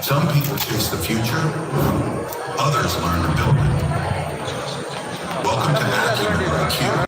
Some people chase the future, others learn to build it. Welcome to Hacking Your IQ.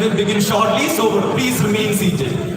will begin shortly, so please remain seated.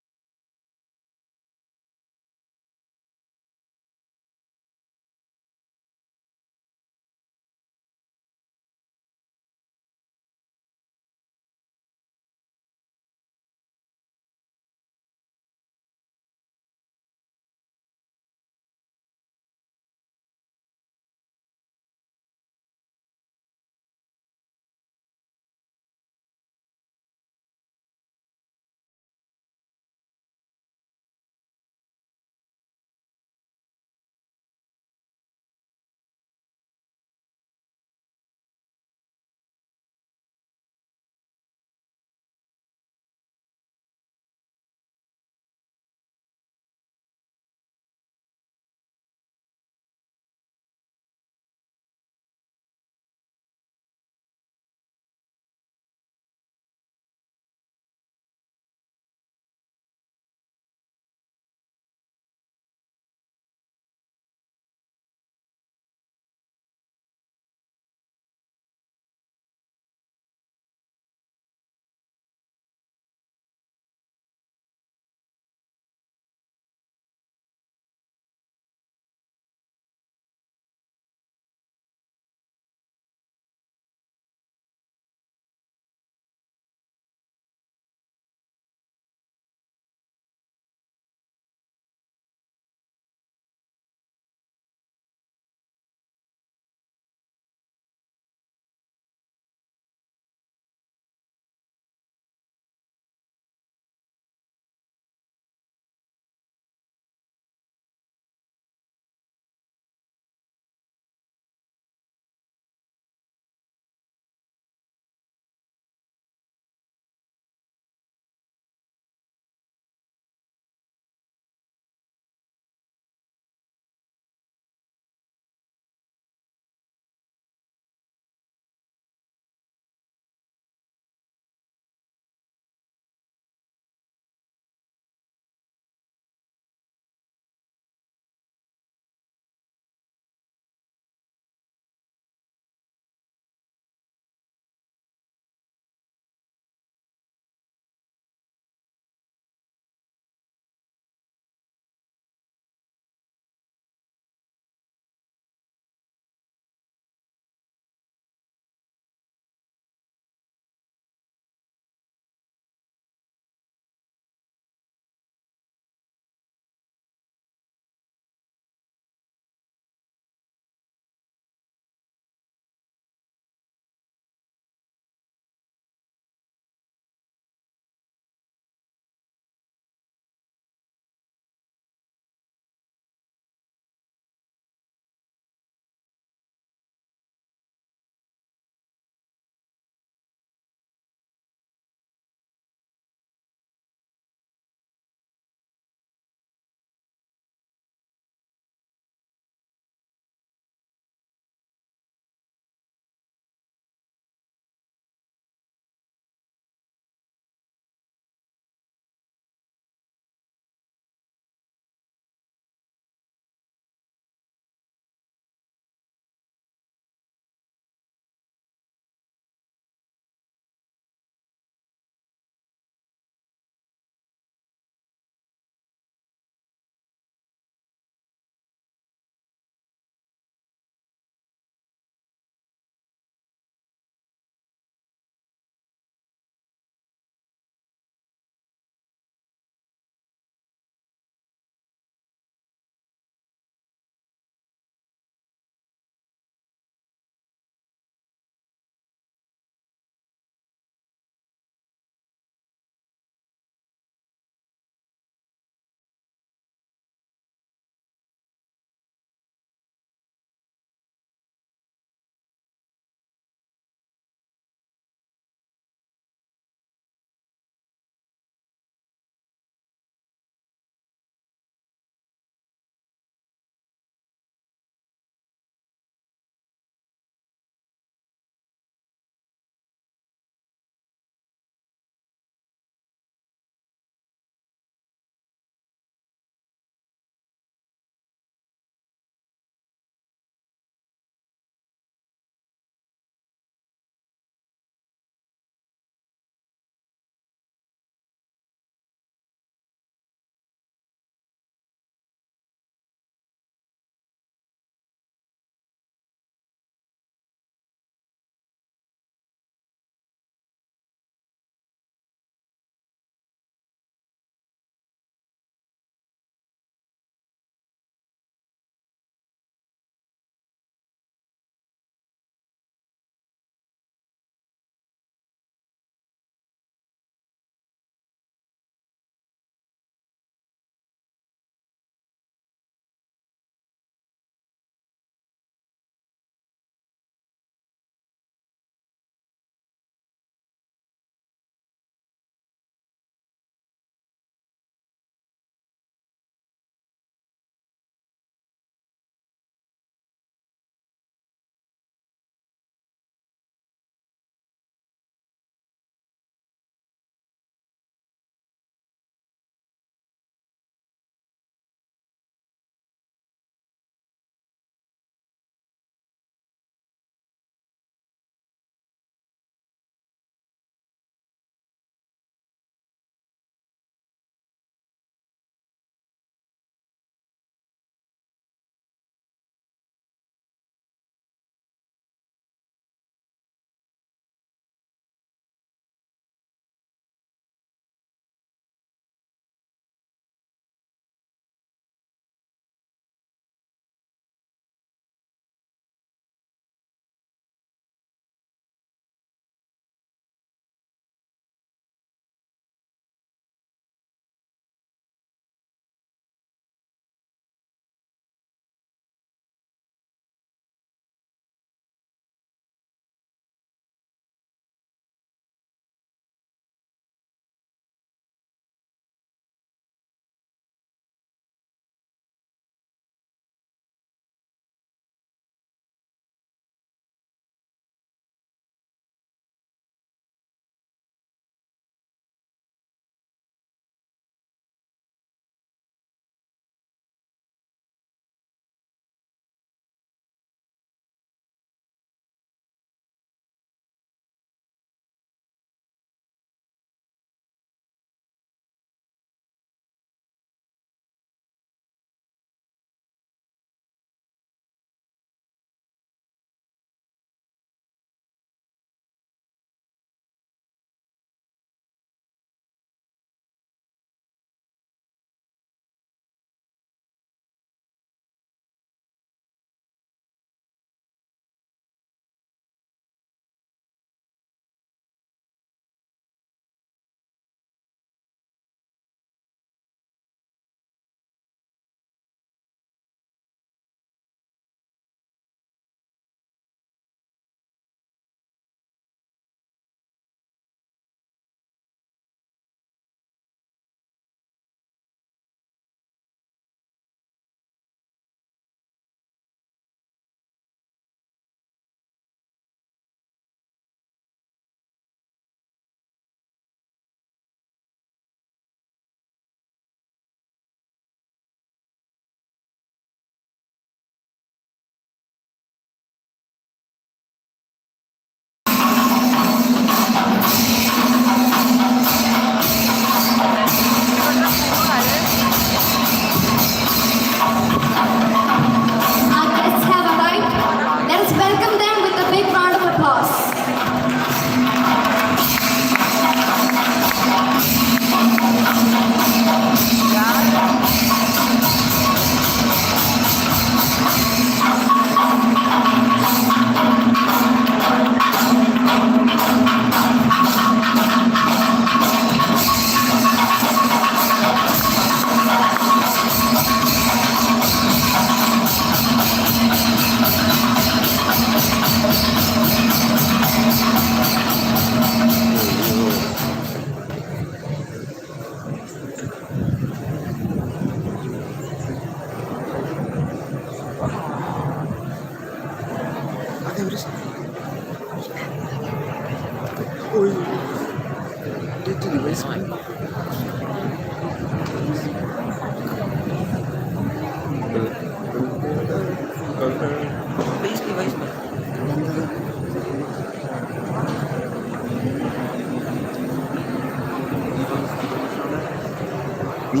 No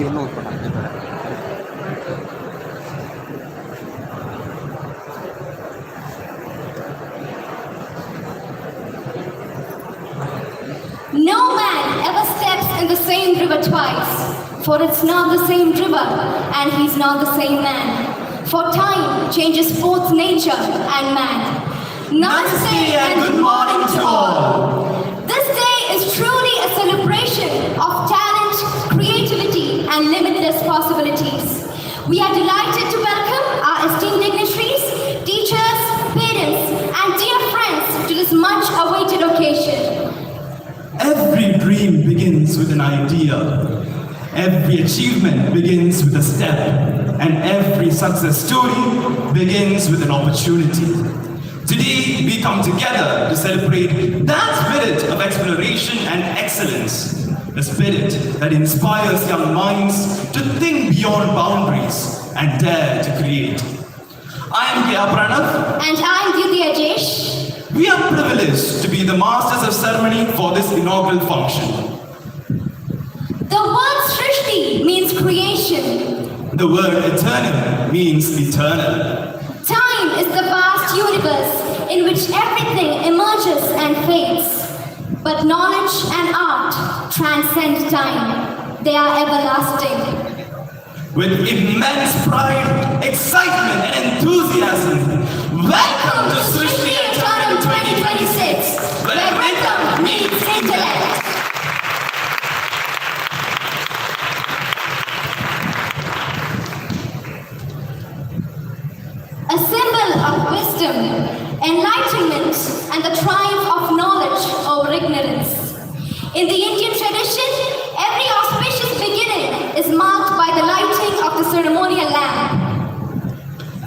man ever steps in the same river twice, for it's not the same river, and he's not the same man. For time changes both nature and man. Namaste and good morning to all. This day is truly a celebration of talent, creativity, and limitless possibilities. We are delighted to welcome our esteemed dignitaries, teachers, parents, and dear friends to this much-awaited occasion. Every dream begins with an idea. Every achievement begins with a step. And every success story begins with an opportunity. Today, we come together to celebrate that spirit of exploration and excellence. The spirit that inspires young minds to think beyond boundaries and dare to create. I am K.R. Pranav. And I'm Dyuti Ajesh. We are privileged to be the masters of ceremony for this inaugural function. The word Srishti means creation. The word eternal means eternal. Time is the vast universe in which everything emerges and fades. But knowledge and art transcend time. They are everlasting. With immense pride, excitement, and enthusiasm, welcome to Srishti Eternal 2026, where rhythm meets intellect. A symbol of wisdom, enlightenment, and the triumph of knowledge over ignorance. In the Indian tradition, every auspicious beginning is marked by the lighting of the ceremonial lamp.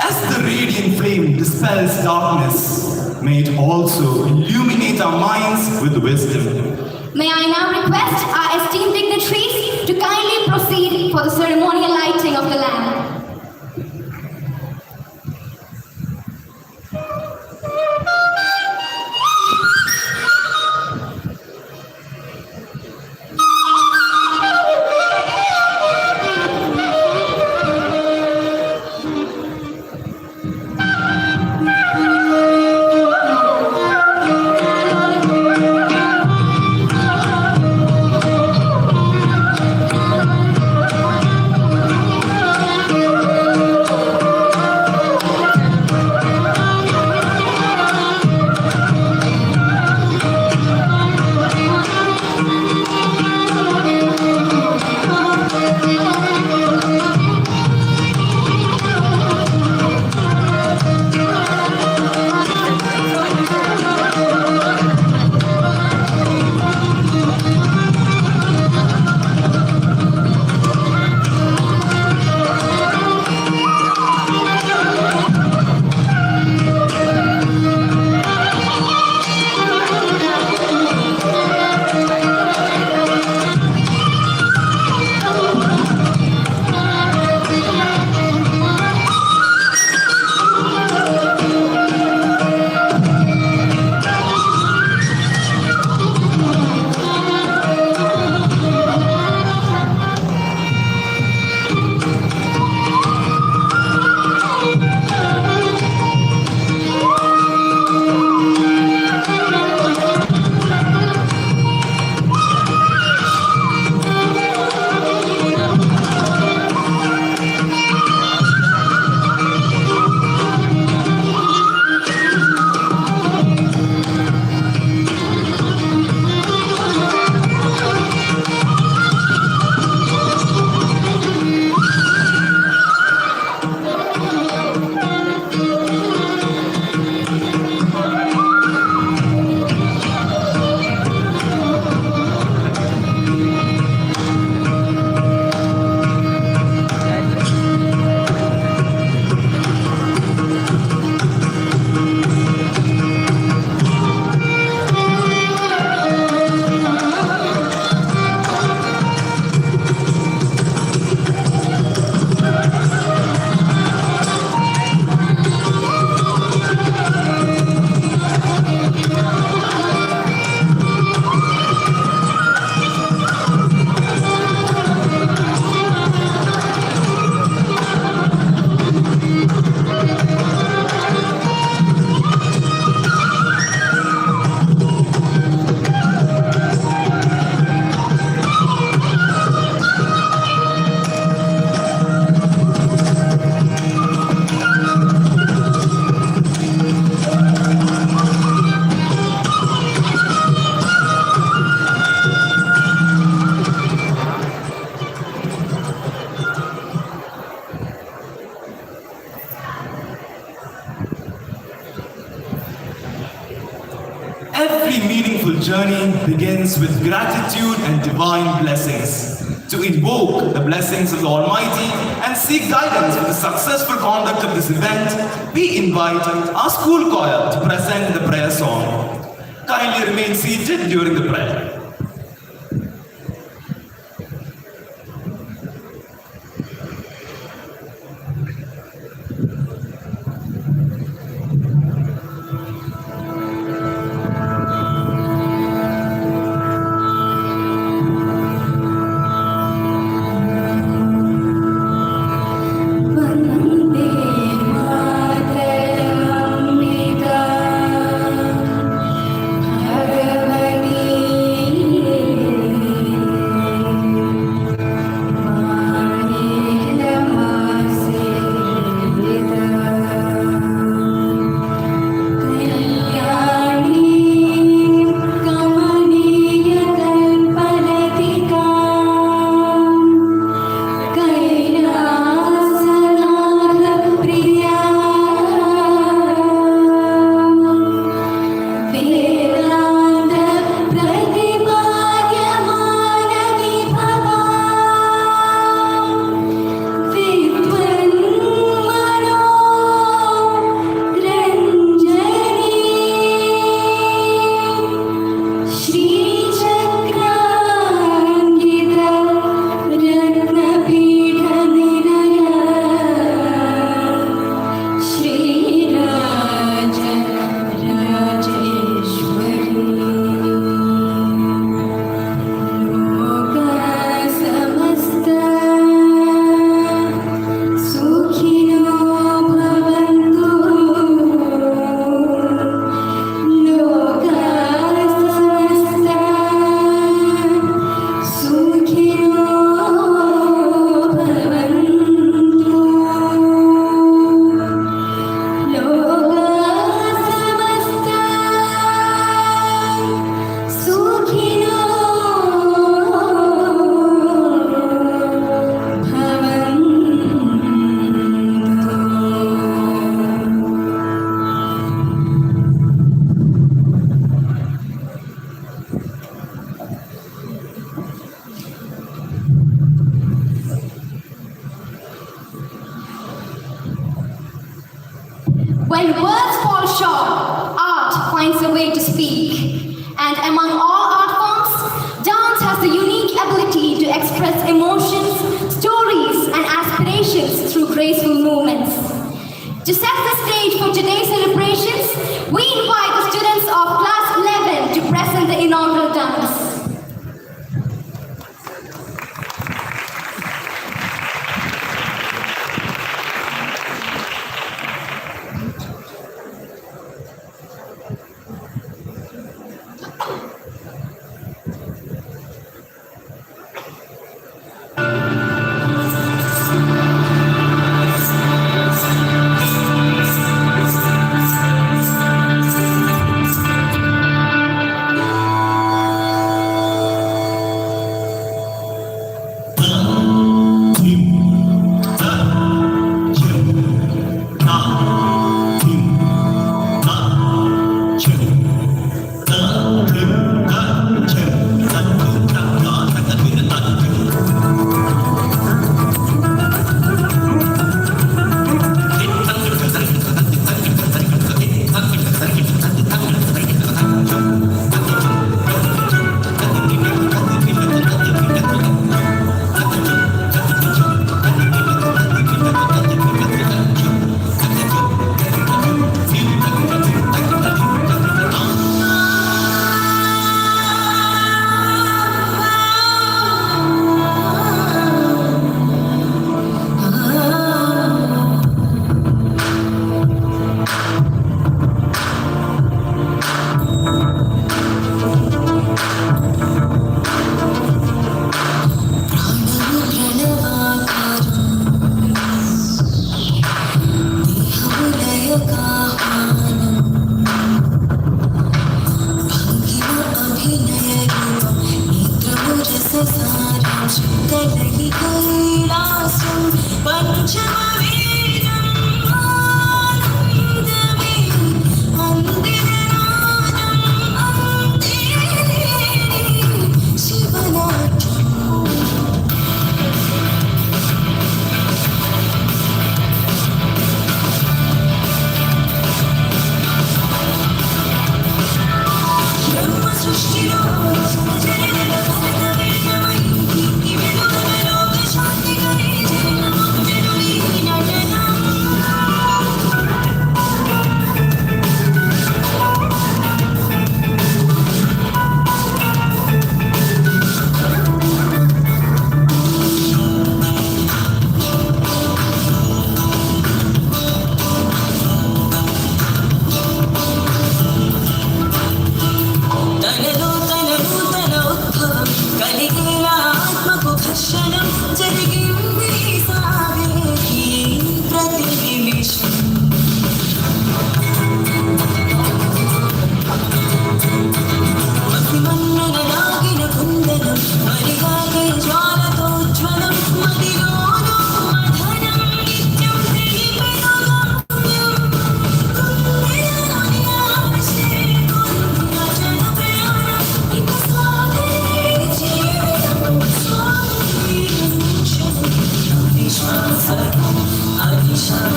As the radiant flame dispels darkness, may it also illuminate our minds with wisdom. May I now request our esteemed dignitaries to kindly proceed for the ceremonial lighting of the lamp. journey begins with gratitude and divine blessings. To invoke the blessings of the Almighty and seek guidance for the successful conduct of this event, we invite our school choir to present the prayer song. Kindly remain seated during the prayer. When words fall short, art finds a way to speak. And among all art forms, dance has the unique ability to express emotions, stories, and aspirations through graceful movements. To set the stage for today's celebrations, we invite the students of Class 11 to present the inaugural dance.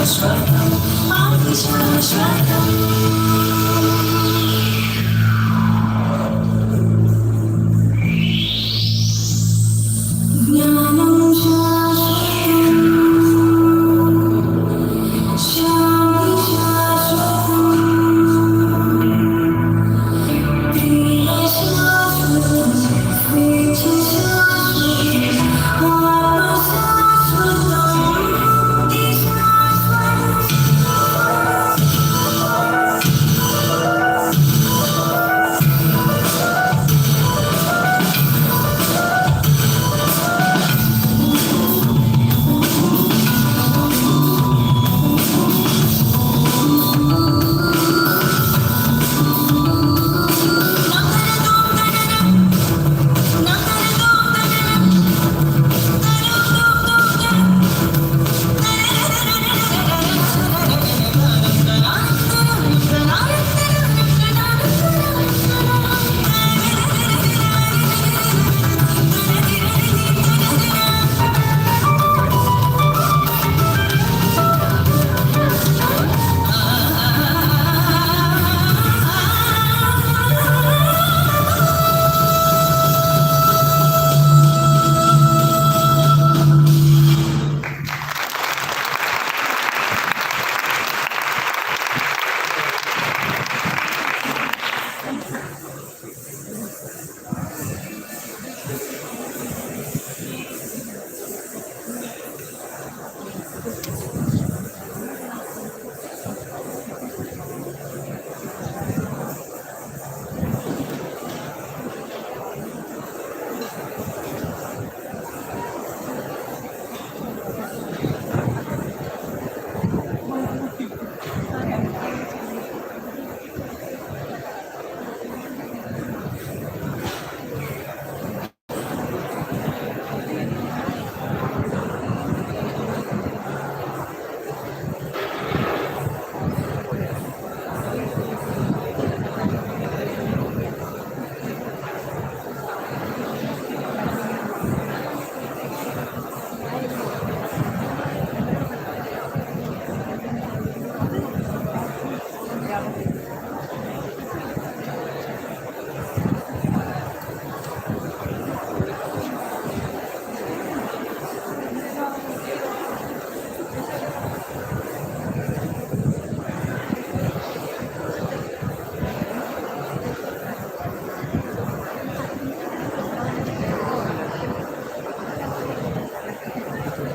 most welcome. Always you're most welcome. ज्ञानं शाश्वतं शान्ति शाश्वतं प्रेम शाश्वतं स्वेच्छा शाश्वतं आत्मा शाश्वतं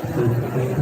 मुक्ति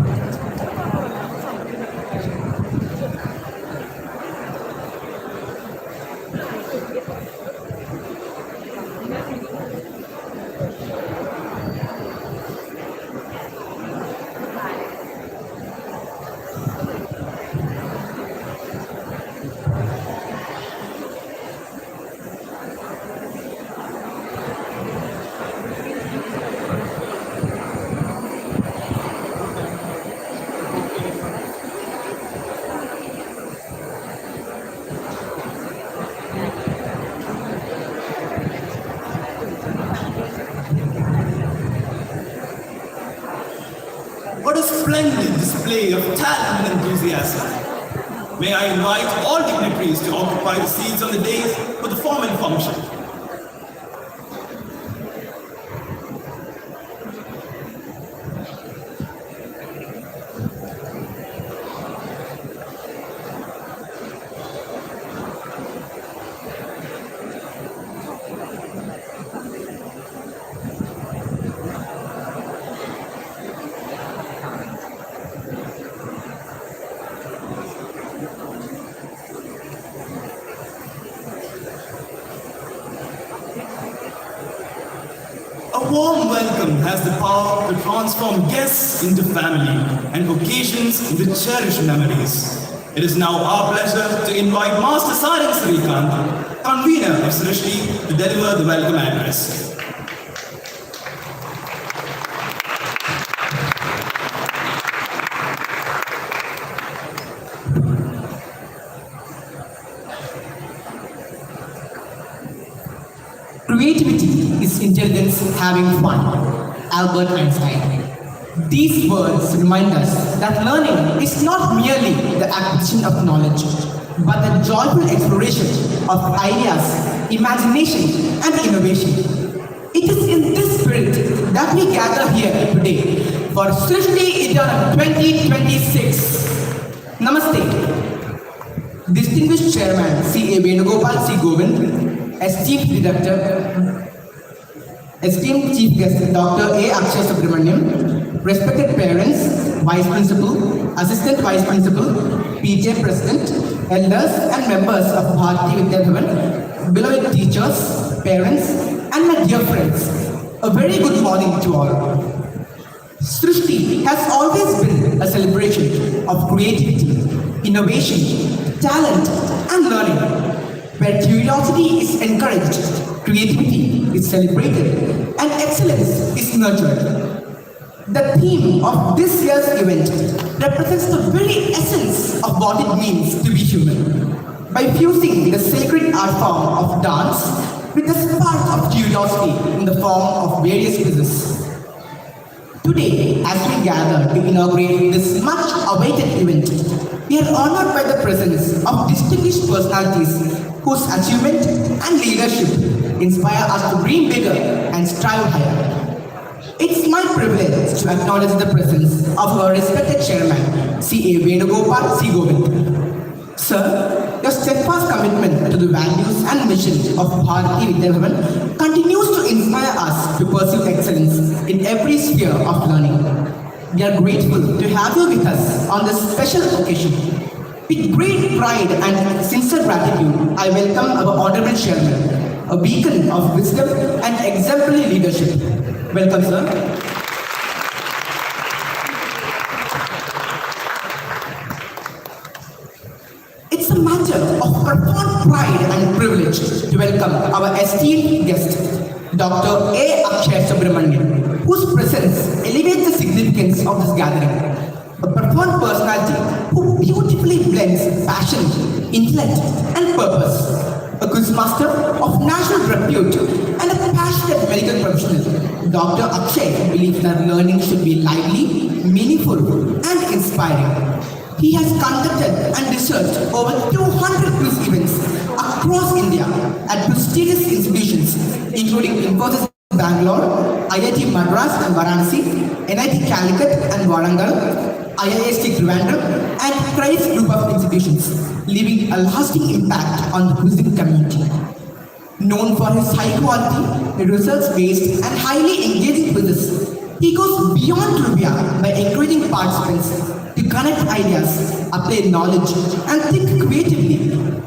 What a splendid display of talent and enthusiasm. May I invite all dignitaries to occupy the seats on the dais for the formal function. A warm welcome has the power to transform guests into family and occasions into cherished memories. It is now our pleasure to invite Master Sergeant Srikanth, convener of Srishti, to deliver the welcome address. Creativity is intelligence having fun. Albert Einstein. These words remind us that learning is not merely the acquisition of knowledge, but the joyful exploration of ideas, imagination, and innovation. It is in this spirit that we gather here today for Srishti Inaugural 2026. Namaste. Distinguished Chairman C.A. Venugopal C. Govind, esteemed Director, esteemed Chief Guest Dr. A. Akshay Subramaniam, respected parents, Vice Principal, Assistant Vice Principal, PJ President, elders and members of Bharati Vidya Bhavan, beloved teachers, parents, and my dear friends, a very good morning to all. Srishti has always been a celebration of creativity, innovation, talent, and learning, where curiosity is encouraged, creativity is celebrated, and excellence is nurtured. The theme of this year's event represents the very essence of what it means to be human, by fusing the sacred art form of dance with the spark of curiosity in the form of various quizzes. Today, as we gather to inaugurate this much-awaited event, we are honored by the presence of distinguished personalities whose achievement and leadership inspire us to dream bigger and strive higher. It's my privilege to acknowledge the presence of our respected chairman, C.A. Venugopal C. Govind. Sir, your steadfast commitment to the values and mission of Bharati Vidya Bhavan continues to inspire us to pursue excellence in every sphere of learning. We are grateful to have you with us on this special occasion. With great pride and sincere gratitude, I welcome our honorable chairman, a beacon of wisdom and exemplary leadership. Welcome, sir. It's a matter of profound pride and privilege to welcome our esteemed guest, Dr. A. Akshay Subramaniam, whose presence elevates the significance of this gathering. A profound personality who beautifully blends passion, intellect, and purpose. A quizmaster of national repute and a passionate medical professional, Dr. Akshay believes that learning should be lively, meaningful, and inspiring. He has conducted and researched over 200 quiz events across India at prestigious institutions including Infosys Bangalore, IIT Madras and Varanasi, NIT Calicut and Warangal, IIST Trivandrum, and Christ group of institutions, leaving a lasting impact on the quizzing community. Known for his high quality, research-based, and highly engaging quizzes, he goes beyond trivia by encouraging participants to connect ideas, apply knowledge, and think creatively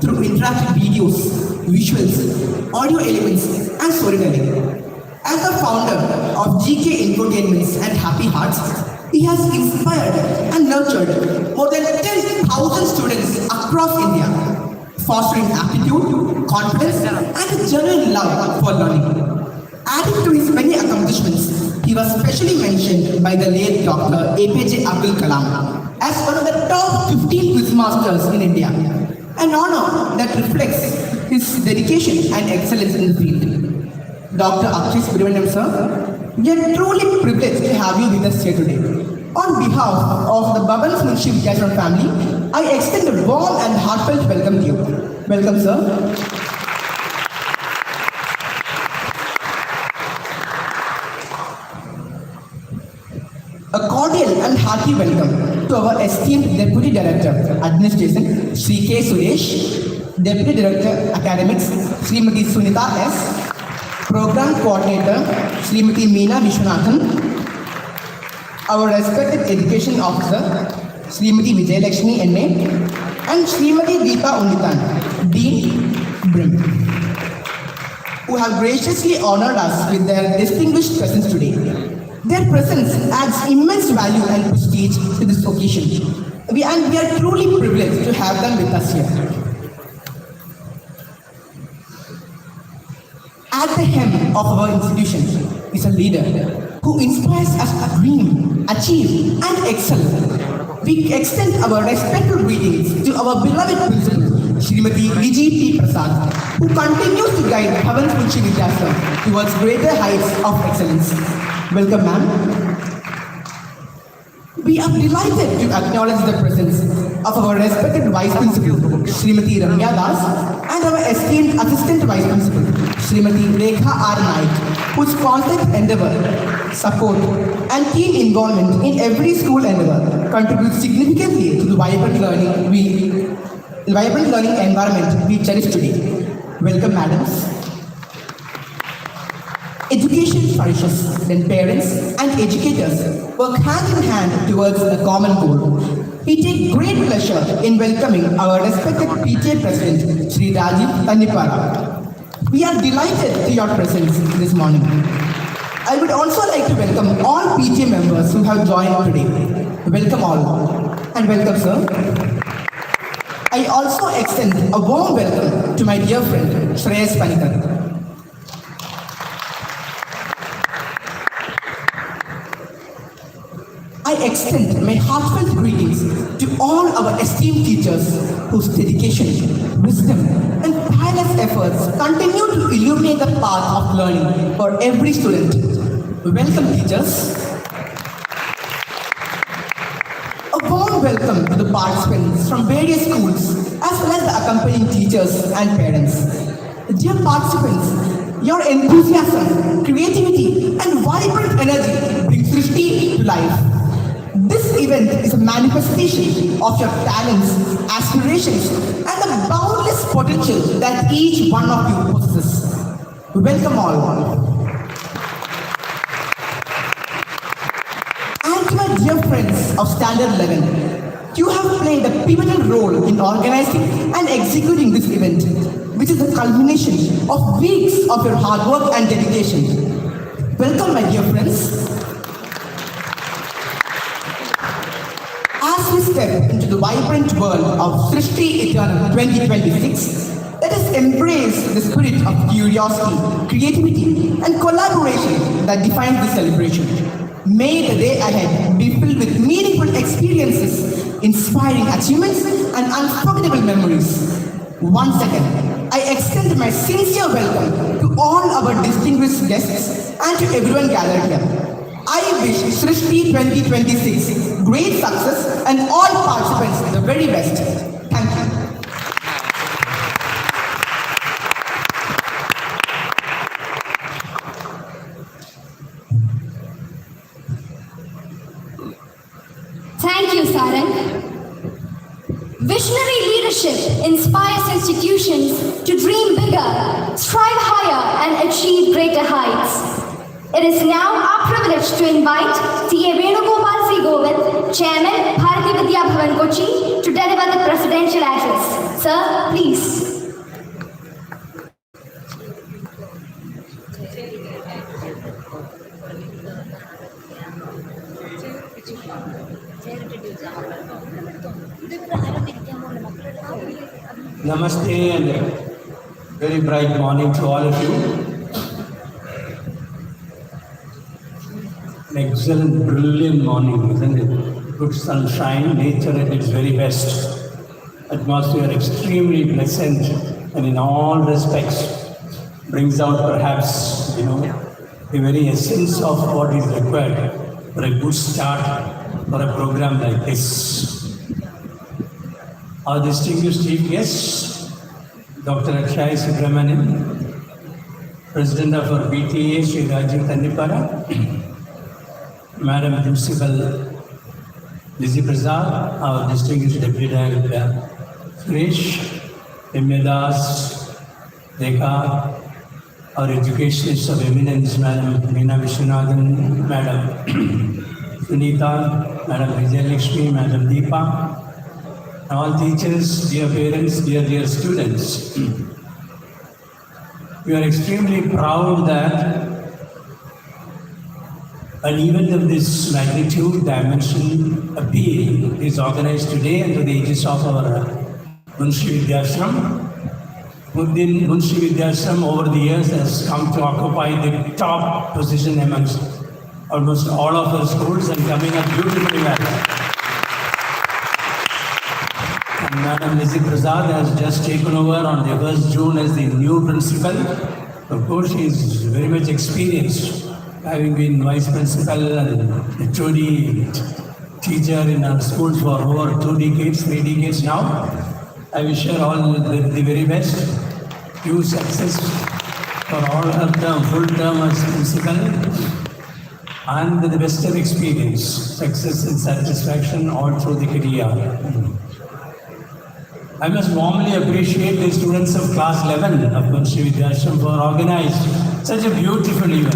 through interactive videos, visuals, audio elements, and storytelling. As the founder of GK Infotainments and Happy Hearts, he has inspired and nurtured more than 10,000 students across India, fostering aptitude, confidence, and a genuine love for learning. Adding to his many accomplishments, he was specially mentioned by the late Dr. APJ Abdul Kalam as one of the top 15 quizmasters in India, an honor that reflects his dedication and excellence in the field. Dr. Akshay Subramaniam, sir, we are truly privileged to have you with us here today. On behalf of the Bhavan Munshi Vidyacharan family, I extend a warm and heartfelt welcome to you. Welcome, sir. A cordial and hearty welcome to our esteemed Deputy Director, Administration, Sri K. Suresh, Deputy Director, Academics, Srimati Sunita S., Program Coordinator, Srimati Meena Vishwanathan, our respected Education Officer, Srimati Vijayalakshmi N.A., and Srimati Deepa Unitan, Dean, BRIM, who have graciously honored us with their distinguished presence today. Their presence adds immense value and prestige to this occasion. We are truly privileged to have them with us here. At the hem of our institution is a leader who inspires us to dream, achieve, and excel. We extend our respectful greetings to our beloved principal, Srimati Vijay P. Prasad, who continues to guide Bhavan Munshi Vidyacharan towards greater heights of excellence. Welcome, ma'am. We are delighted to acknowledge the presence of our respected Vice Principal, Srimati Ramya Das, and our esteemed Assistant Vice Principal, Srimati Rekha R. Naik, whose constant endeavor, support, and keen involvement in every school endeavor contributes significantly to the vibrant learning environment we cherish today. Welcome, madams. Education flourishes when parents and educators work hand in hand towards a common goal. We take great pleasure in welcoming our respected PTA President, Sri Rajiv Tannipara. We are delighted to your presence this morning. I would also like to welcome all PTA members who have joined today. Welcome all, and welcome, sir. I also extend a warm welcome to my dear friend, Shreyas Panikar. I extend my heartfelt greetings to all our esteemed teachers whose dedication, wisdom, and tireless efforts continue to illuminate the path of learning for every student. Welcome, teachers. A warm welcome to the participants from various schools as well as the accompanying teachers and parents. Dear participants, your enthusiasm, creativity, and vibrant energy bring Srishti to life. This event is a manifestation of your talents, aspirations, and the boundless potential that each one of you possesses. Welcome all. And to my dear friends of Standard 11, you have played a pivotal role in organizing and executing this event, which is the culmination of weeks of your hard work and dedication. Welcome, my dear friends. As we step into the vibrant world of Srishti Eternal 2026, let us embrace the spirit of curiosity, creativity, and collaboration that defines this celebration. May the day ahead be filled with meaningful experiences, inspiring achievements, and unforgettable memories. Once again, I extend my sincere welcome to all our distinguished guests and to everyone gathered here. I wish Srishti 2026 great success and all participants the very best. Thank you. Thank you, Sarang. Visionary leadership inspires institutions to dream bigger, strive higher, and achieve greater heights. It is now our privilege to invite C.A. Venugopal C. Govind, Chairman, Bharati Vidya Bhavan Kochi, to deliver the presidential address. Sir, please. Namaste and a very bright morning to all of you. An excellent, brilliant morning, isn't it? Good sunshine, nature at its very best. Atmosphere extremely pleasant and in all respects brings out perhaps, the very essence of what is required for a good start for a program like this. Our distinguished chief guests, Dr. Akshay Subramanian, President of our BTA, Sri Rajiv Tannipara, Madam Principal Lizzie Prasad, our distinguished Deputy Director Suresh, M.A. Das, Rekha, our educationists of eminence, Madam Meena Vishwanathan, Madam Sunita, Madam Vijayalakshmi, Madam Deepa, all teachers, dear parents, dear students. We are extremely proud that an event of this magnitude, dimension, appeal is organized today under the aegis of our Munshi Vidyashram. Munshi Vidyashram over the years has come to occupy the top position amongst almost all of our schools and coming up beautifully well. And Madam Lizzie Prasad has just taken over on the 1st June as the new principal. Of course, she is very much experienced, having been vice principal and HOD teacher in our schools for over 2 decades, 3 decades now. I wish her all the very best. Due success for all her term, full term as principal, and the best of experience, success and satisfaction all through the career. I must warmly appreciate the students of class 11 of Munshi Vidyashram for organized such a beautiful event.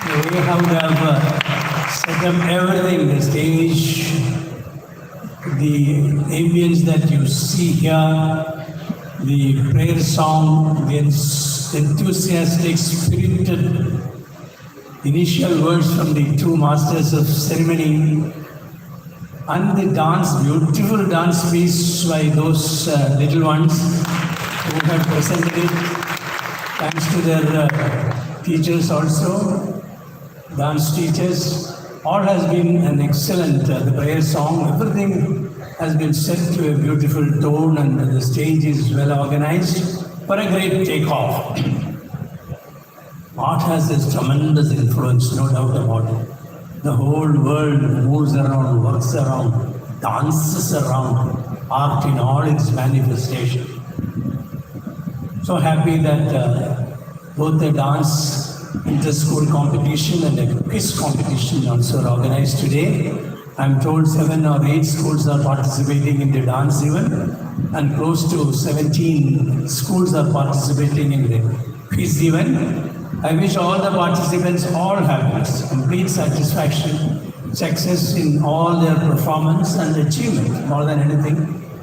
The way how they have set up everything, the stage, the ambience that you see here, the prayer song, the enthusiastic, spirited initial words from the two masters of ceremony, and the dance, beautiful dance piece by those little ones who have presented it, thanks to their teachers also, dance teachers. All has been an excellent, the prayer song, everything has been set to a beautiful tone, and the stage is well organized for a great takeoff. Art has this tremendous influence, no doubt about it. The whole world moves around, works around, dances around art in all its manifestation. So happy that both the dance inter-school competition and the quiz competition also are organized today. I'm told 7 or 8 schools are participating in the dance event, and close to 17 schools are participating in the quiz event. I wish all the participants all happiness, complete satisfaction, success in all their performance and achievement. More than anything,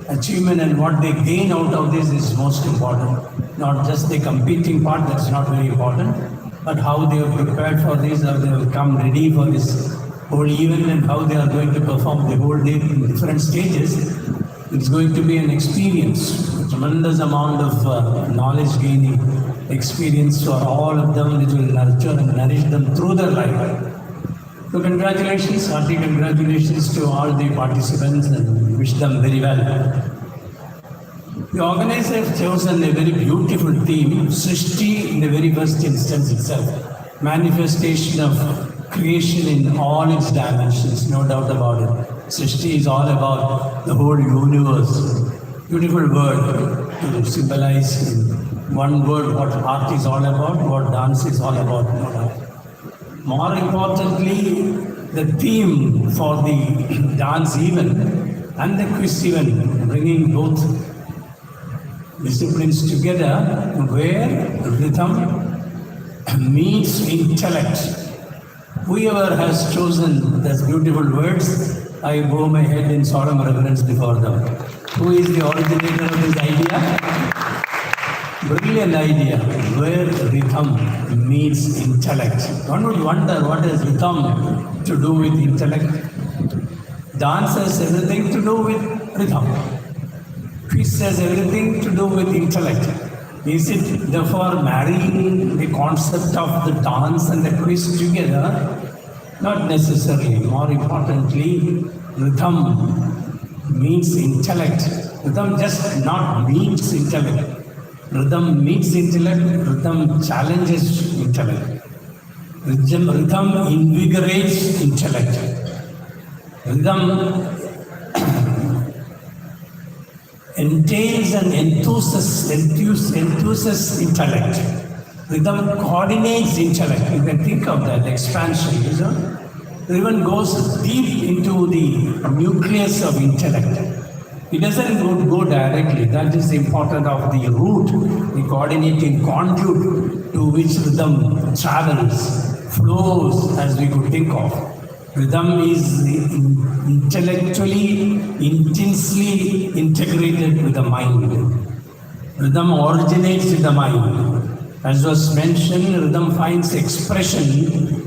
achievement and what they gain out of this is most important. Not just the competing part, that's not very important, but how they are prepared for this, how they have come ready for this whole event, and how they are going to perform the whole day in different stages. It's going to be an experience, a tremendous amount of knowledge gaining experience for all of them. It will nurture and nourish them through their life. So congratulations, hearty congratulations to all the participants, and wish them very well. The organizers have chosen a very beautiful theme, Srishti in the very first instance itself. Manifestation of creation in all its dimensions, no doubt about it. Srishti is all about the whole universe. Beautiful word to symbolize in one word what art is all about, what dance is all about, no doubt. More importantly, the theme for the dance event and the quiz event, bringing both disciplines together, where rhythm meets intellect. Whoever has chosen these beautiful words, I bow my head in solemn reverence before them. Who is the originator of this idea? Brilliant idea, where rhythm meets intellect. One would wonder, what has rhythm to do with intellect? Dance has everything to do with rhythm. Quiz has everything to do with intellect. Is it therefore marrying the concept of the dance and the quiz together? Not necessarily. More importantly, rhythm means intellect. Rhythm just not means intellect. Rhythm meets intellect, rhythm challenges intellect. Rhythm invigorates intellect. Rhythm entails and enthuses intellect. Rhythm coordinates intellect. You can think of that expansion, you know? Rhythm goes deep into the nucleus of intellect. It doesn't go directly. That is important of the root, the coordinating conduit to which rhythm travels, flows, as we could think of. Rhythm is intellectually, intensely integrated with the mind. Rhythm originates in the mind. As was mentioned, rhythm finds expression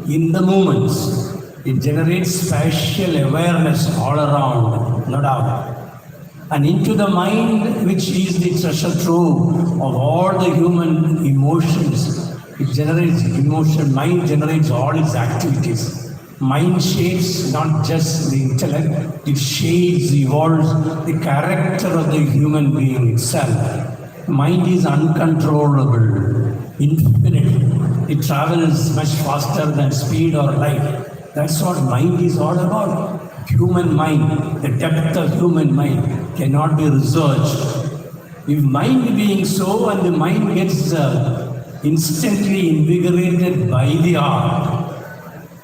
in the movements. It generates spatial awareness all around, no doubt. And into the mind, which is the treasure trove of all the human emotions. It generates emotion, mind generates all its activities. Mind shapes not just the intellect, it shapes, evolves the character of the human being itself. Mind is uncontrollable, infinite. It travels much faster than speed or light. That's what mind is all about. Human mind, the depth of human mind cannot be researched. If mind being so and the mind gets instantly invigorated by the art,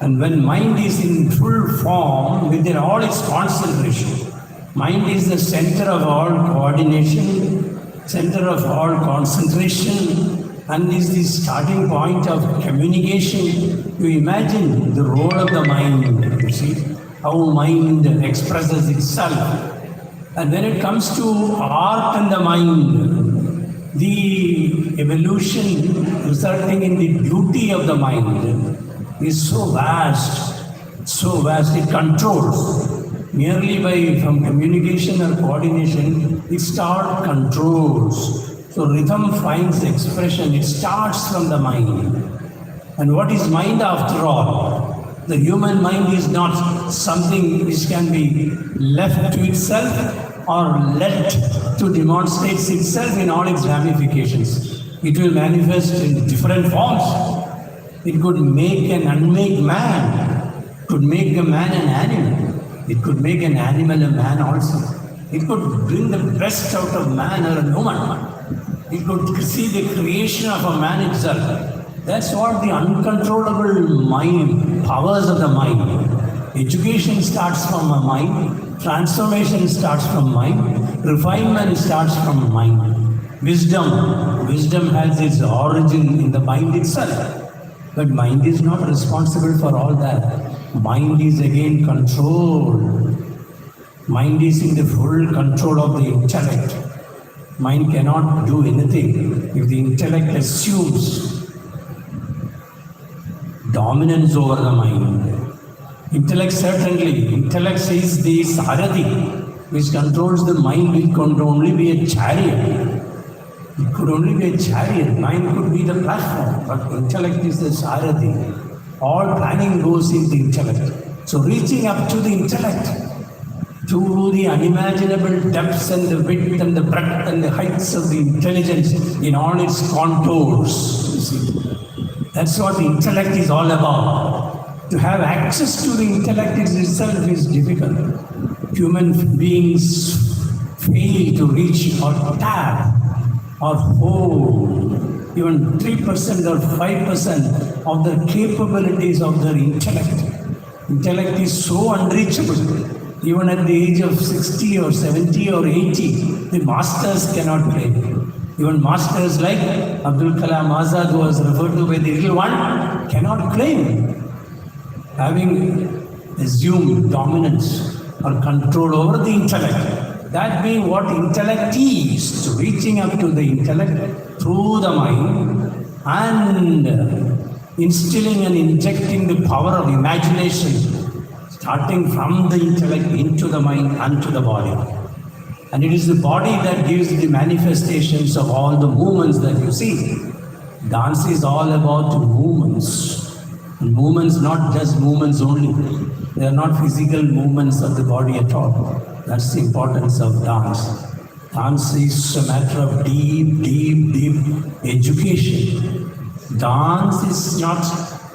and when mind is in full form with all its concentration, mind is the center of all coordination, center of all concentration, and is the starting point of communication. You imagine the role of the mind, you see, how mind expresses itself. And when it comes to art and the mind, the evolution resulting in the beauty of the mind is so vast, it controls. Merely by from communication or coordination, it starts controls. So rhythm finds expression, it starts from the mind. And what is mind after all? The human mind is not something which can be left to itself or let to demonstrate itself in all its ramifications. It will manifest in different forms. It could make an unmade man, could make a man an animal. It could make an animal a man also. It could bring the best out of man or a woman. It could see the creation of a man itself. That's what the uncontrollable mind, powers of the mind. Education starts from a mind, transformation starts from mind, refinement starts from mind. Wisdom has its origin in the mind itself. But mind is not responsible for all that. Mind is again controlled. Mind is in the full control of the intellect. Mind cannot do anything if the intellect assumes dominance over the mind. Intellect is the Sarati, which controls the mind. It could only be a chariot. Mind could be the platform, but intellect is the Sarati. All planning goes in the intellect. So reaching up to the intellect, to the unimaginable depths and the width and the breadth and the heights of the intelligence in all its contours, you see. That's what the intellect is all about. To have access to the intellect itself is difficult. Human beings fail to reach or tap or hold even 3% or 5% of the capabilities of their intellect. Intellect is so unreachable. Even at the age of 60 or 70 or 80, the masters cannot claim. Even masters like Abdul Kalam Azad, who was referred to by the little one, cannot claim having assumed dominance or control over the intellect. That being what intellect is, so reaching up to the intellect through the mind and instilling and injecting the power of imagination, starting from the intellect into the mind and to the body. And it is the body that gives the manifestations of all the movements that you see. Dance is all about movements. And movements, not just movements only. They are not physical movements of the body at all. That's the importance of dance. Dance is a matter of deep education. Dance is not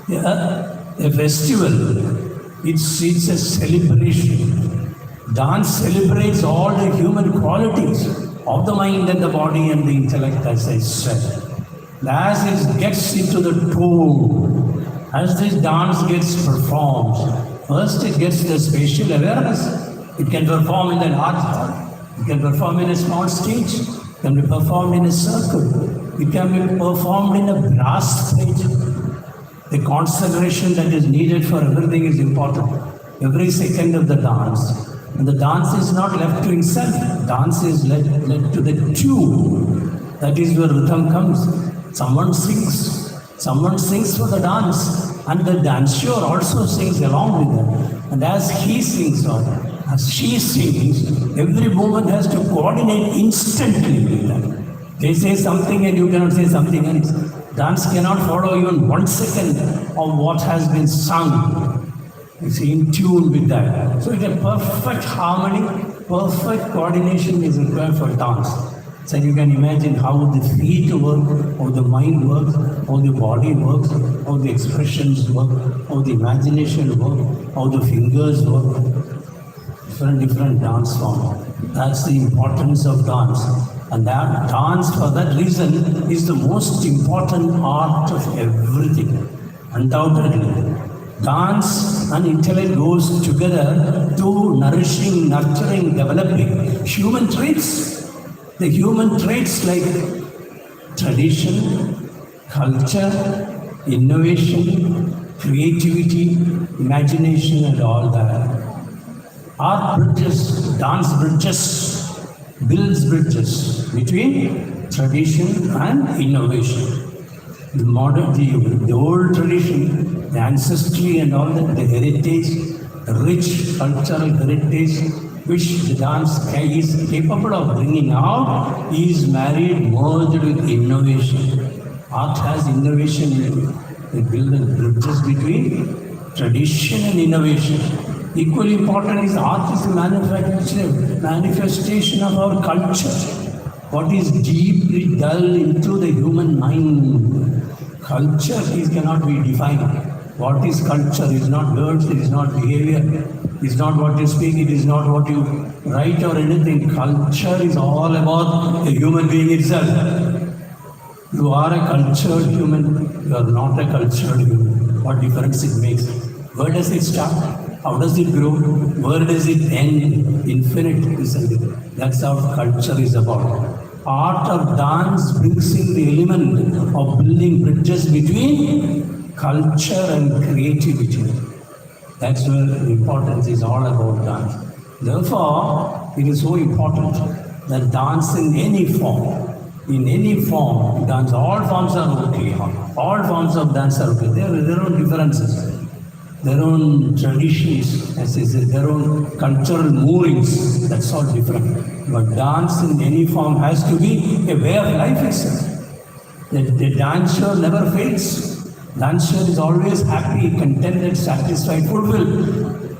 a festival. It's a celebration. Dance celebrates all the human qualities of the mind and the body and the intellect, as I said. As it gets into the tone, as this dance gets performed, first it gets the spatial awareness. It can perform in the large hall. It can perform in a small stage. It can be performed in a circle. It can be performed in a brass plate. The concentration that is needed for everything is important. Every second of the dance. And the dance is not left to itself. Dance is led to the tune. That is where rhythm comes. Someone sings for the dance. And the dancer also sings along with them. And as he sings or as she sings, every movement has to coordinate instantly with them. They say something and you cannot say something else. Dance cannot follow even 1 second of what has been sung. It's in tune with that. So it's a perfect harmony, perfect coordination is required for dance. So you can imagine how the feet work, how the mind works, how the body works, how the expressions work, how the imagination works, how the fingers work. Different dance form. That's the importance of dance. And that dance, for that reason, is the most important art of everything. Undoubtedly. Dance and intellect goes together to nourishing, nurturing, developing human traits. The human traits like tradition, culture, innovation, creativity, imagination and all that. Art bridges, dance bridges, builds bridges between tradition and innovation. The modern, the old tradition, the ancestry and all that, the heritage, the rich cultural heritage which the dance is capable of bringing out is married, merged with innovation. Art has innovation in it. It builds bridges between tradition and innovation. Equally important is art is the manifestation of our culture. What is deeply dug into the human mind. Culture cannot be defined. What is culture? It is not words, it is not behavior, it is not what you speak, it is not what you write or anything. Culture is all about the human being itself. You are a cultured human, you are not a cultured human. What difference it makes? Where does it start? How does it grow? Where does it end? Infinite, isn't it? That's how culture is about. Art or dance brings in the element of building bridges between culture and creativity. That's where the importance is all about dance. Therefore, it is so important that dance in any form, dance, all forms are okay. All forms of dance are okay. There are their own differences, their own traditions, as I said, their own cultural moorings. That's all different. But dance in any form has to be a way of life itself. The dancer never fails. Dancer is always happy, contented, satisfied, fulfilled.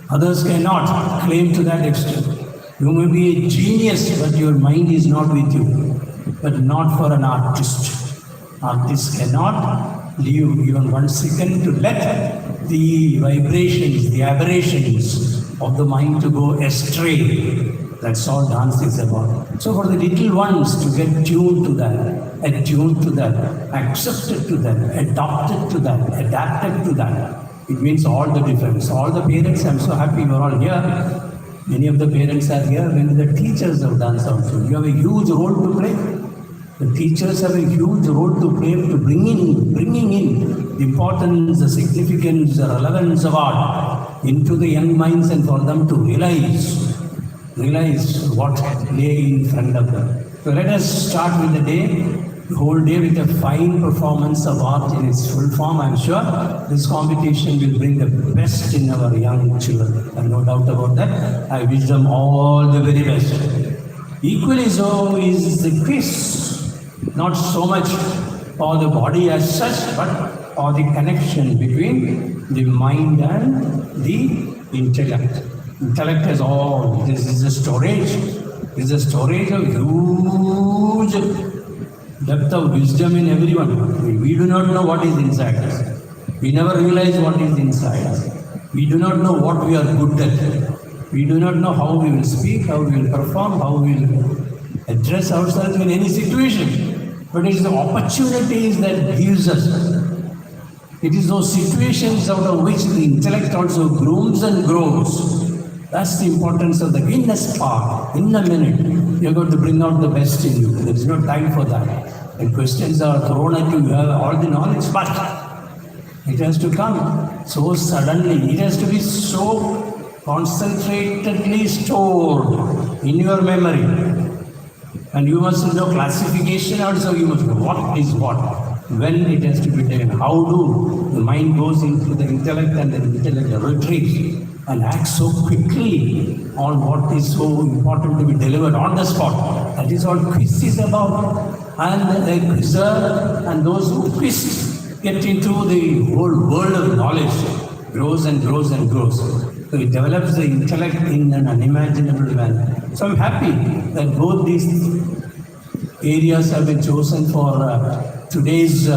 Others cannot claim to that extent. You may be a genius, but your mind is not with you. But not for an artist. Artists cannot leave even 1 second to let the vibrations, the aberrations of the mind to go astray. That's all dance is about. So for the little ones to get tuned to that, attuned to that, accepted to that, adopted to that, adapted to that, it means all the difference. All the parents, I'm so happy you're all here. Many of the parents are here. Many of the teachers of dance also. You have a huge role to play. The teachers have a huge role to play to bringing in the importance, the significance, the relevance of art into the young minds and for them to realize what lay in front of them. So let us start with the whole day with a fine performance of art in its full form. I'm sure this competition will bring the best in our young children. I have no doubt about that. I wish them all the very best. Equally so is the quiz. Not so much for the body as such, but for the connection between the mind and the intellect. Intellect is all. This is a storage. This is a storage of huge depth of wisdom in everyone. We do not know what is inside us. We never realize what is inside us. We do not know what we are good at. We do not know how we will speak, how we will perform, how we will address ourselves in any situation. But it is the opportunities that gives us. It is those situations out of which the intellect also grooms and grows. That's the importance of the in a spark, in a minute. You're going to bring out the best in you. There is no time for that. And questions are thrown at you. You have all the knowledge, but it has to come so suddenly. It has to be so concentratedly stored in your memory. And you must know classification also. You must know what is what, when it has to be taken, how do the mind goes into the intellect and the intellect retreats and acts so quickly on what is so important to be delivered on the spot. That is what quiz is about. And the quizzer and those who quiz get into the whole world of knowledge, grows and grows and grows. So it develops the intellect in an unimaginable manner. So I'm happy that both these areas have been chosen for today's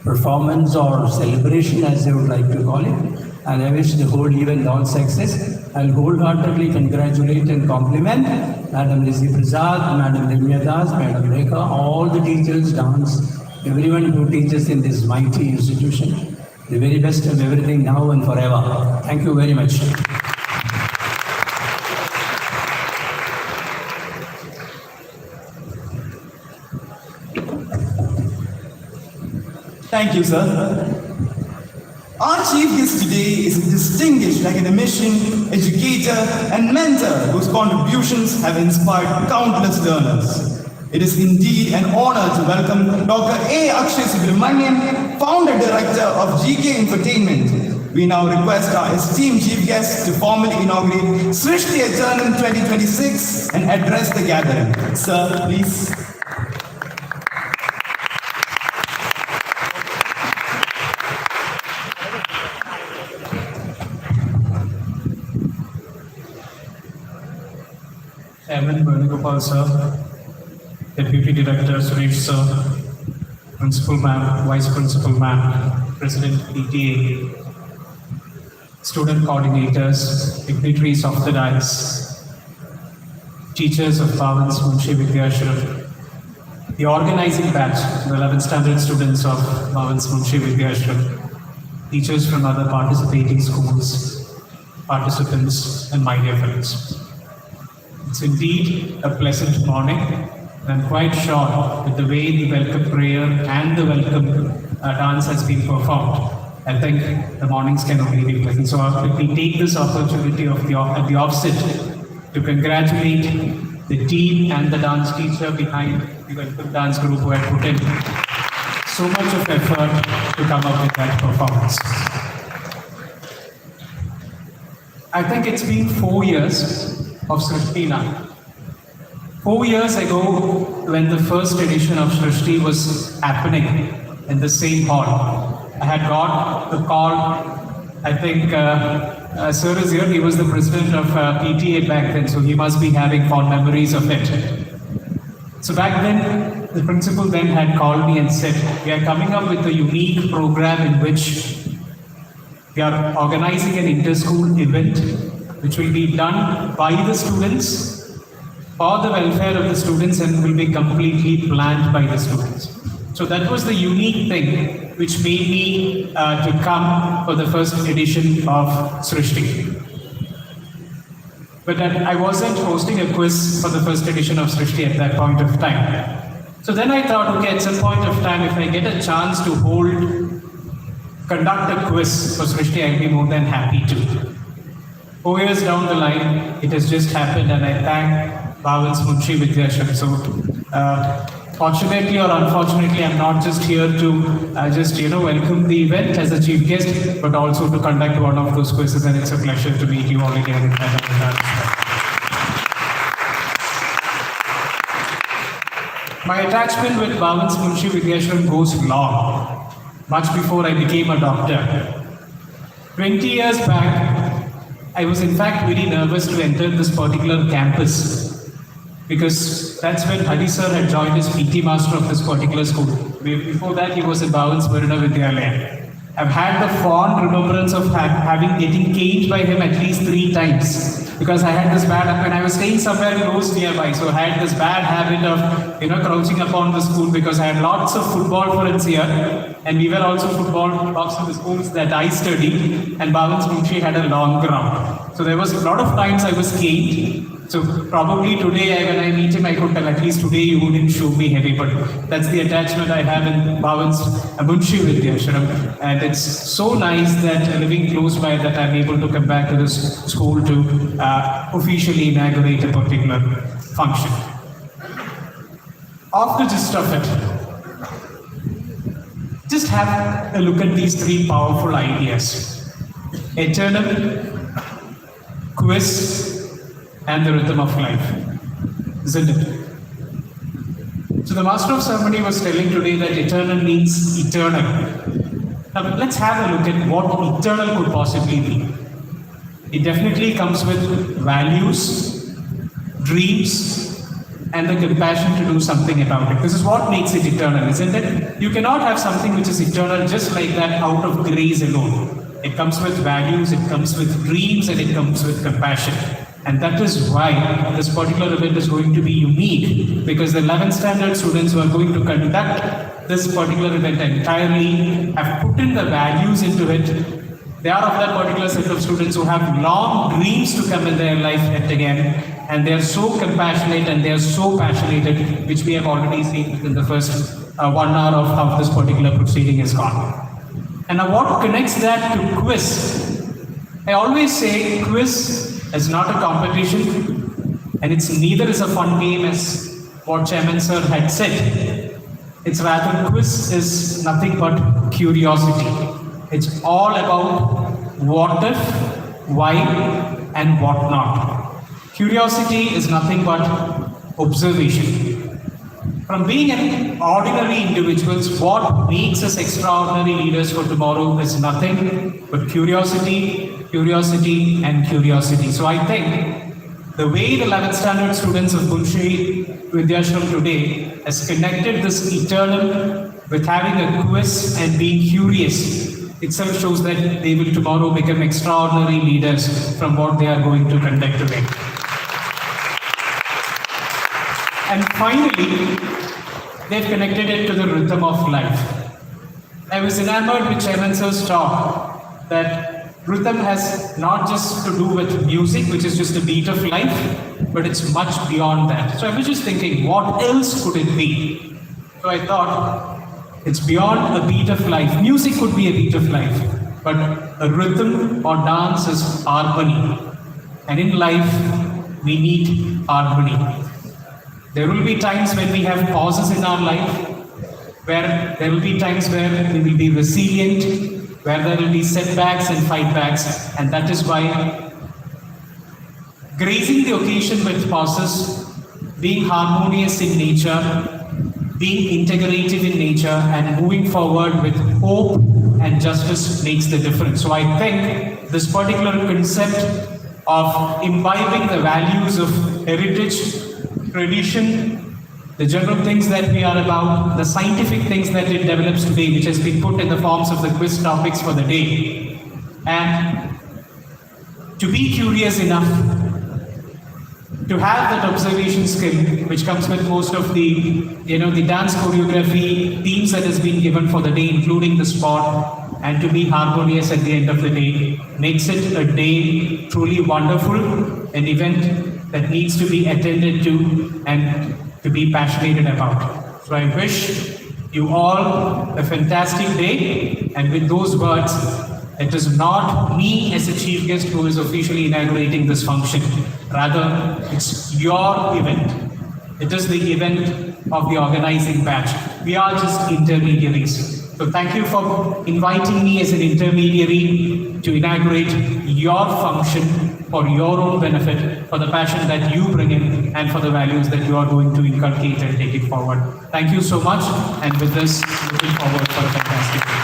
performance or celebration, as they would like to call it. And I wish the whole event all success. I'll wholeheartedly congratulate and compliment Madam Lizzie Prasad, Madam Limya Das, Madam Rekha, all the teachers, dance, everyone who teaches in this mighty institution. The very best of everything now and forever. Thank you very much. Thank you, sir. Our chief guest today is a distinguished academician, educator, and mentor whose contributions have inspired countless learners. It is indeed an honor to welcome Dr. A. Akshay Subramanian, founder director of GK Infotainment. We now request our esteemed chief guest to formally inaugurate Srishti Eternal 2026 and address the gathering. Sir, please. Chairman Venugopal sir, Deputy Director Suresh sir, Principal ma'am, Vice Principal ma'am, President PTA, student coordinators, dignitaries of the dais, teachers of Bhavan's Munshi Vidyashram, the organizing batch, the 11th standard students of Bhavan's Munshi Vidyashram, teachers from other participating schools, participants, and my dear friends. It's indeed a pleasant morning, and I'm quite sure with the way the welcome prayer and the welcome dance has been performed, I think the mornings can only be pleasant. So let me take this opportunity at the offset to congratulate the team and the dance teacher behind the welcome dance group who had put in so much of effort to come up with that performance. I think it's been 4 years of Srishti now. 4 years ago, when the first edition of Srishti was happening in the same hall, I had got the call. I think Sir is here. He was the president of PTA back then, so he must be having fond memories of it. So back then, the principal then had called me and said, "We are coming up with a unique program in which we are organizing an inter-school event which will be done by the students for the welfare of the students and will be completely planned by the students." So that was the unique thing which made me to come for the first edition of Srishti. But I wasn't hosting a quiz for the first edition of Srishti at that point of time. So then I thought, okay, at some point of time, if I get a chance to conduct a quiz for Srishti, I'll be more than happy to. 4 years down the line, it has just happened, and I thank Bhavan's Munshi Vidyashram. So, fortunately or unfortunately, I'm not just here to welcome the event as a chief guest, but also to conduct one of those quizzes, and it's a pleasure to meet you all again. My attachment with Bhavan's Munshi Vidyashram goes long, much before I became a doctor. 20 years back, I was in fact very nervous to enter this particular campus because that's when Hari sir had joined as PT master of this particular school. Before that, he was at Bhavan's Varuna Vidyalaya. I've had the fond remembrance of getting caned by him at least 3 times because I had this when I was staying somewhere close nearby, so I had this bad habit of crouching upon the school because I had lots of football friends here, and we were also football talks in the schools that I studied, and Bhavan's Munshi had a long ground. So there was a lot of times I was caned. So probably today when I meet him, I could tell at least today you wouldn't show me heavy, but that's the attachment I have in Bhavan's Munshi Vidyashram. And it's so nice that living close by that I'm able to come back to this school to officially inaugurate a particular function. Off the gist of it, just have a look at these 3 powerful ideas: eternal, quiz, and the rhythm of life, isn't it? So the master of ceremony was telling today that eternal means eternal. Now let's have a look at what eternal could possibly be. It definitely comes with values, dreams, and the compassion to do something about it. This is what makes it eternal, isn't it? You cannot have something which is eternal just like that out of grace alone. It comes with values, it comes with dreams, and it comes with compassion. And that is why this particular event is going to be unique, because the 11th standard students who are going to conduct this particular event entirely have put in the values into it. They are of that particular set of students who have long dreams to come in their life yet again, and they are so compassionate and they are so passionate, which we have already seen within the first 1 hour of how this particular proceeding has gone. And now what connects that to quiz? I always say quiz is not a competition, and it's neither is a fun game as what Chairman Sir had said. It's rather quiz is nothing but curiosity. It's all about what if, why, and what not. Curiosity is nothing but observation. From being an ordinary individuals, what makes us extraordinary leaders for tomorrow is nothing but curiosity, curiosity, and curiosity. So I think the way the 11th standard students of Munshi Vidyashram today has connected this eternal with having a quiz and being curious itself shows that they will tomorrow become extraordinary leaders from what they are going to conduct today. And finally, they've connected it to the rhythm of life. I was enamored with Chairman Sir's talk that rhythm has not just to do with music, which is just a beat of life, but it's much beyond that. So I was just thinking, what else could it be? So I thought, it's beyond a beat of life. Music could be a beat of life, but a rhythm or dance is harmony. And in life, we need harmony. There will be times when we have pauses in our life, where there will be times where we will be resilient, where there will be setbacks and fightbacks, and that is why grazing the occasion with pauses, being harmonious in nature, being integrative in nature, and moving forward with hope and justice makes the difference. So I think this particular concept of imbibing the values of heritage, tradition, the general things that we are about, the scientific things that it develops today, which has been put in the forms of the quiz topics for the day, and to be curious enough to have that observation skill, which comes with most of the, the dance choreography themes that has been given for the day, including the sport, and to be harmonious at the end of the day, makes it a day truly wonderful, an event that needs to be attended to and to be passionate about. So I wish you all a fantastic day, and with those words, it is not me as a chief guest who is officially inaugurating this function. Rather, it's your event. It is the event of the organizing batch. We are just intermediaries. So thank you for inviting me as an intermediary to inaugurate your function for your own benefit, for the passion that you bring in, and for the values that you are going to inculcate and take it forward. Thank you so much, and with this, looking forward for a fantastic day.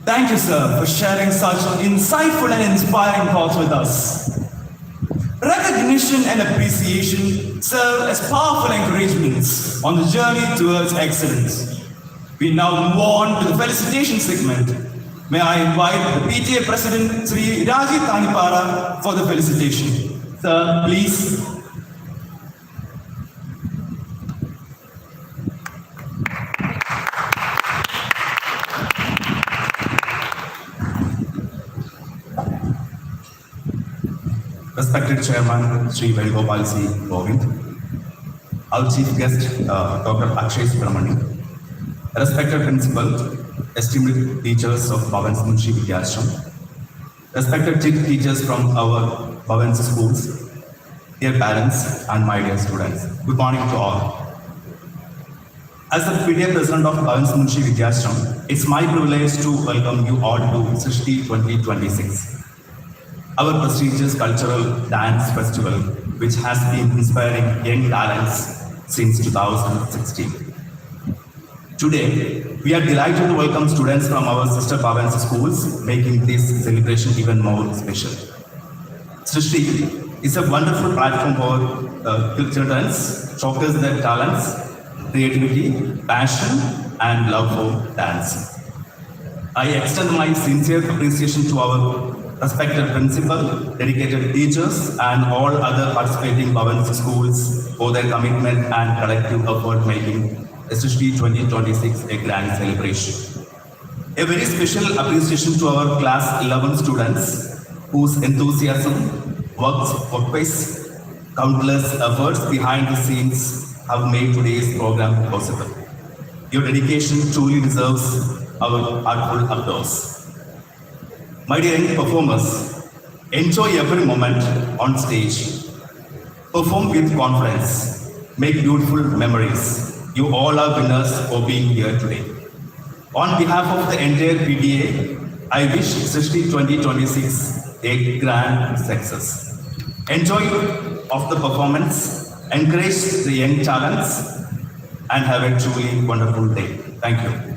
Thank you, sir, for sharing such insightful and inspiring thoughts with us. Recognition and appreciation serve as powerful encouragements on the journey towards excellence. We now move on to the felicitation segment. May I invite the PTA President, Sri Raji Tanipara, for the felicitation. Sir, please. Respected Chairman Sri Venugopal C. Govind, our Chief Guest Dr. Akshay Subramanian, respected Principal, esteemed teachers of Bhavan's Munshi Vidyashram, respected teachers from our Bhavan's schools, dear parents and my dear students, good morning to all. As the PTA President of Bhavan's Munshi Vidyashram, it's my privilege to welcome you all to Srishti 2026. Our prestigious cultural dance festival, which has been inspiring young talents since 2016. Today, we are delighted to welcome students from our sister Bhavan's schools, making this celebration even more special. Srishti is a wonderful platform for children to showcase their talents, creativity, passion, and love for dance. I extend my sincere appreciation to our respected principal, dedicated teachers, and all other participating Bhavan's schools for their commitment and collective effort making SST 2026 a grand celebration. A very special appreciation to our class 11 students whose enthusiasm, workplace, countless efforts behind the scenes have made today's program possible. Your dedication truly deserves our heartfelt applause. My dear young performers, enjoy every moment on stage. Perform with confidence. Make beautiful memories. You all are winners for being here today. On behalf of the entire PTA, I wish Srishti 2026 a grand success. Enjoy of the performance, encourage the young talents, and have a truly wonderful day. Thank you.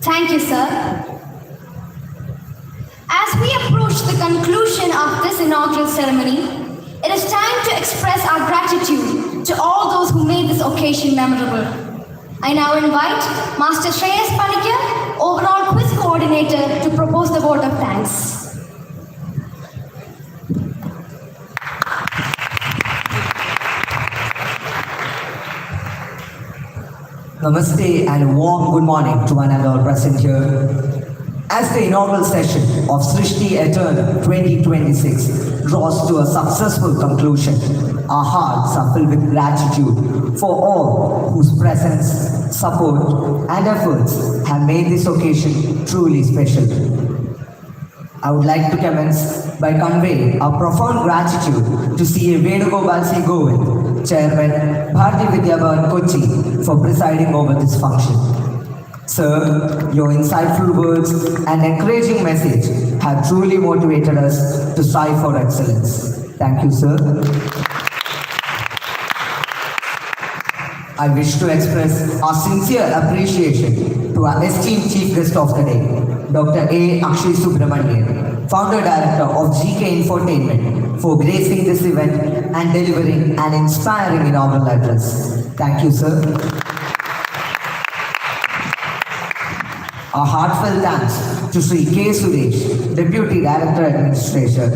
Thank you, sir. As we approach the conclusion of this inaugural ceremony, it is time to express our gratitude to all those who made this occasion memorable. I now invite Master Shreyas Panikya, overall quiz coordinator, to propose the vote of thanks. Namaste and a warm good morning to one and all present here. As the inaugural session of Srishti Eternal 2026 draws to a successful conclusion, our hearts are filled with gratitude for all whose presence, support, and efforts have made this occasion truly special. I would like to commence by conveying our profound gratitude to CA Venugopal C. Govind, Chairman, Bharati Vidya Bhavan Kochi, for presiding over this function. Sir, your insightful words and encouraging message have truly motivated us to strive for excellence. Thank you, sir. I wish to express our sincere appreciation to our esteemed chief guest of the day, Dr. A. Akshay Subramanian, founder director of GK Infotainment, for gracing this event and delivering an inspiring inaugural address. Thank you, sir. Our heartfelt thanks to Sri K. Suresh, Deputy Director Administration,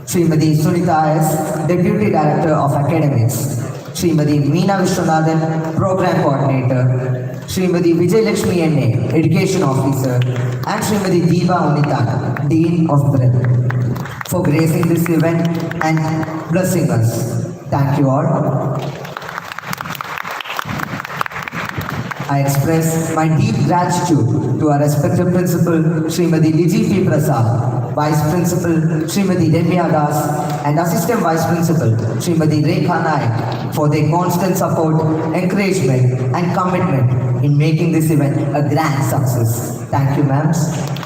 Srimati Sunita S., Deputy Director of Academics, Srimati Meena Vishwanathan, Program Coordinator, Srimati Vijay Lakshmi N.A., Education Officer, and Srimati Deepa Unitana, Dean of Breath, for gracing this event and blessing us. Thank you all. I express my deep gratitude to our respected principal, Srimati Liji P. Prasad, Vice Principal, Srimati Demya Das, and Assistant Vice Principal, Srimati Rekha Naik, for their constant support, encouragement, and commitment in making this event a grand success. Thank you, ma'ams.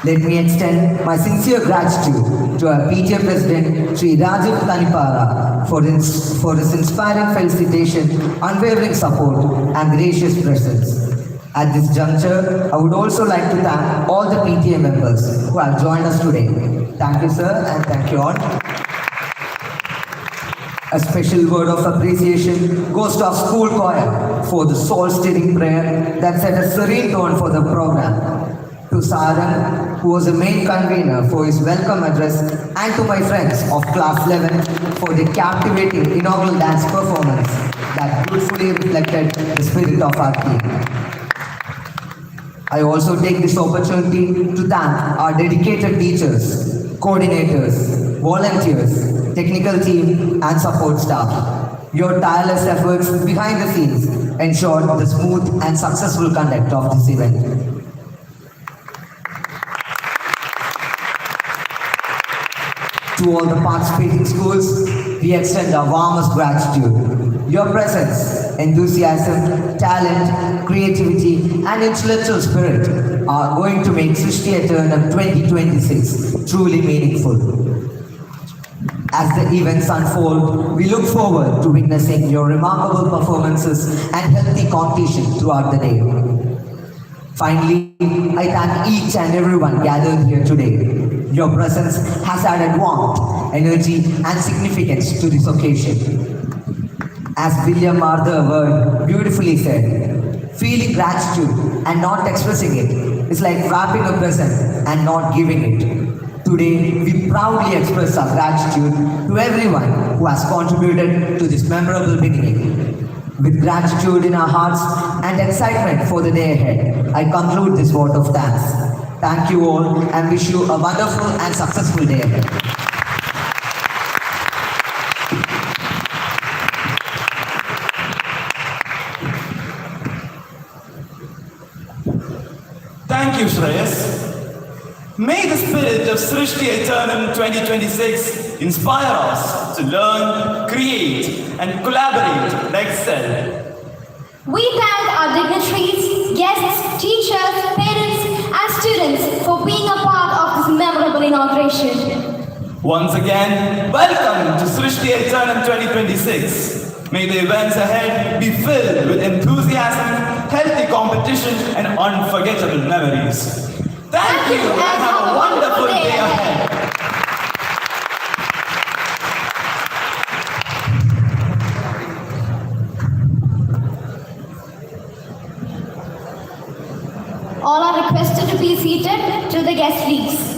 Let me extend my sincere gratitude to our PTA President, Sri Rajiv Tanipara, for his inspiring felicitation, unwavering support, and gracious presence. At this juncture, I would also like to thank all the PTA members who have joined us today. Thank you, sir, and thank you all. A special word of appreciation goes to our school choir for the soul-stirring prayer that set a serene tone for the program. To Sarang, who was the main convener, for his welcome address, and to my friends of Class 11 for the captivating inaugural dance performance that beautifully reflected the spirit of our team. I also take this opportunity to thank our dedicated teachers, coordinators, volunteers, technical team, and support staff. Your tireless efforts behind the scenes ensured the smooth and successful conduct of this event. To all the participating schools, we extend our warmest gratitude. Your presence, enthusiasm, talent, creativity, and intellectual spirit are going to make Srishti Eternum 2026 truly meaningful. As the events unfold, we look forward to witnessing your remarkable performances and healthy competition throughout the day. Finally, I thank each and everyone gathered here today. Your presence has added warmth, energy, and significance to this occasion. As William Martha Ward beautifully said, feeling gratitude and not expressing it is like wrapping a present and not giving it. Today, we proudly express our gratitude to everyone who has contributed to this memorable beginning. With gratitude in our hearts and excitement for the day ahead, I conclude this vote of thanks. Thank you all and wish you a wonderful and successful day ahead. Thank you, Shreyas. May the spirit of Srishti Eternum 2026 inspire us to learn, create, and collaborate and excel. We thank our dignitaries, guests, teachers, parents, and students for being a part of this memorable inauguration. Once again, welcome to Srishti Eternum 2026. May the events ahead be filled with enthusiasm, healthy competition, and unforgettable memories. Thank you and have a wonderful day ahead. All are requested to be seated till the guest leaves.